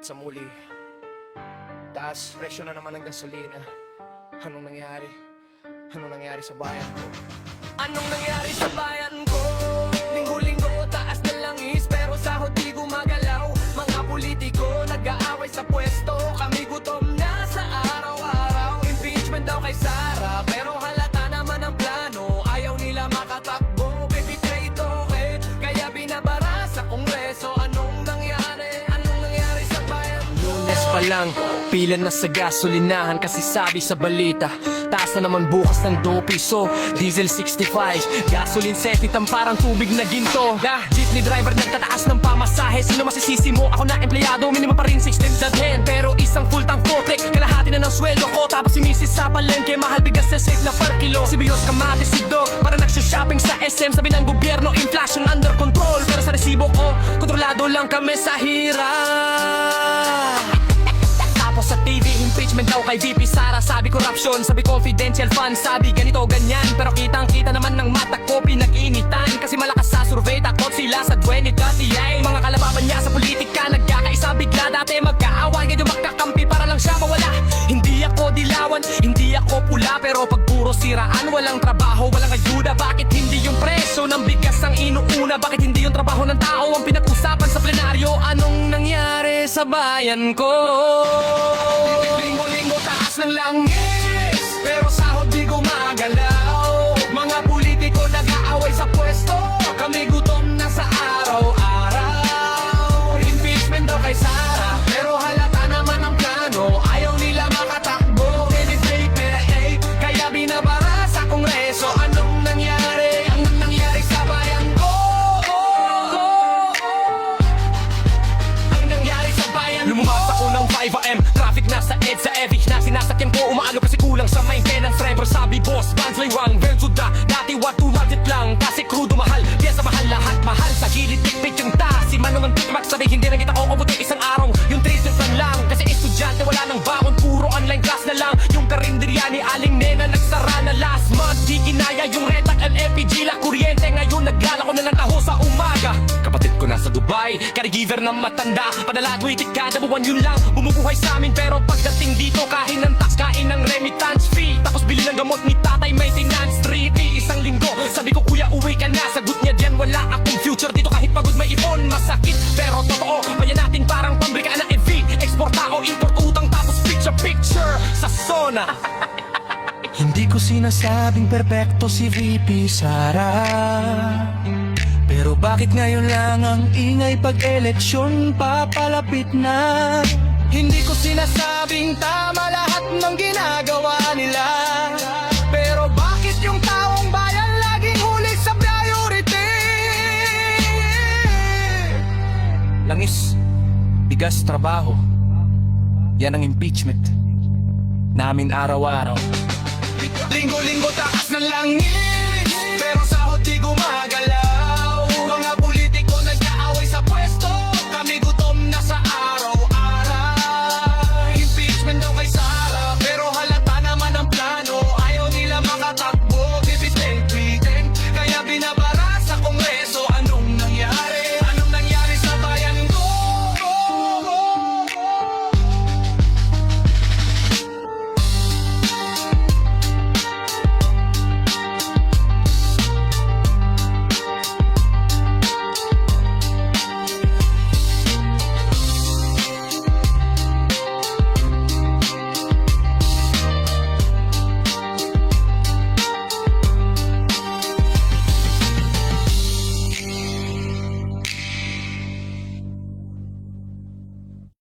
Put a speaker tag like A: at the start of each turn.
A: At sa muli, taas presyo na naman ng gasolina. Anong nangyari? Anong nangyari sa bayan ko? Anong nangyari sa bayan ko? Linggo-linggo, taas na langis, pero sahod di gumagalaw. Mga politiko, nag-aaway sa pwesto. Kami gutom na sa araw-araw. Impeachment daw kay Sara, pero halata naman ang plano. Ayaw nila makatakbo, baby traitor eh. Kaya binabara sa kongreso. Anong nangyari? Anong nangyari sa bayan ko? Lunes pa lang, pila na sa gasolinahan kasi sabi sa balita taas na naman bukas ng 2 piso. Diesel 65, gasoline 70 ang parang tubig na ginto. Jeepney driver nagtataas ng pamasahe. Sino masisisi mo? Ako na empleyado, minimum pa rin 16 sa 10. Pero isang full tank kote, kalahati na ng sweldo ko. Tapos si misis sa palengke, mahal bigas na safe na per kilo. Si Bios kamatis si Dog, para nagsha-shopping sa SM. Sabi ng gobyerno, inflation under control. Pero sa resibo ko, kontrolado lang kami sa hirap. Tapos sa TV, impeachment daw kay VP Sara. Sabi corruption, sabi confidential funds, sabi ganito ganyan. Pero kitang-kita naman ng mata ko, pinag-initan. Kasi malakas sa survey, takot sila sa 2028. Mga kalababan niya sa politika, nagkakaisa bigla. Dati magkaaway, ngayon magkakampi para lang siya mawala. Hindi ako dilawan, hindi ako pula. Pero pag puro siraan, walang trabaho, walang ayuda. Bakit hindi yung preso ng bigas ang inuuna? Bakit hindi yung trabaho ng tao ang pinag-usapan sa plenaryo? Anong nangyari sa bayan ko? Linggo-linggo taas ng langis, pero sahod di gumagalaw. Mga politiko nag-aaway sa pwesto. Kami gutom na sa araw-araw. Impeachment daw kay Sara, pero halata naman ang plano. Ayaw nila makatakbo, kaya binabara sa kongreso. Anong nangyari? Anong nangyari sa bayan ko? Ang nangyari sa bayan ko? Lumabas ako ng 5am, traffic na sa EDSA Evich na sinasakyan ko. Umaalo kasi kulang sa maintenance driver. Sabi boss, Bansley Wang, Bensuda. Dati what to budget lang, kasi crudo mahal. Pyesa mahal, lahat mahal. Sa gilid tikpit yung taas. Si Manong ang tikmak, sabi hindi na kita ko umuti isang araw. Yung 3 lang, kasi estudyante wala nang bakon. Puro online class na lang. Yung karinderya ni Aling Nena nagsara na last month. Di kinaya yung retak ang LPG la kuryente. Ngayon naglala ko na ng taho sa umaga. Kapatid ko nasa Dubai, caregiver na matanda. Padala tweeted kada buwan yun lang bumubuhay sa amin. Pero pagdating dito, kain ng tax, kain ng remittance fee. Tapos bili ng gamot ni tatay, maintenance treaty. Isang linggo, sabi ko kuya uwi ka na. Sagot niya diyan, wala akong future dito kahit pagod may ipon. Masakit pero totoo, bayan natin parang pambrika ng EV. Export tao, import utang, tapos picture sa zona. Hindi ko sinasabing perpekto si VP Sara, pero bakit ngayon lang ang ingay pag eleksyon papalapit na? Hindi ko sinasabing tama lahat ng ginagawa nila, pero bakit yung taong bayan laging huli sa priority? Langis, bigas, trabaho, yan ang impeachment namin araw-araw. Linggo-linggo taas ng langis, pero sahod di gumagalaw.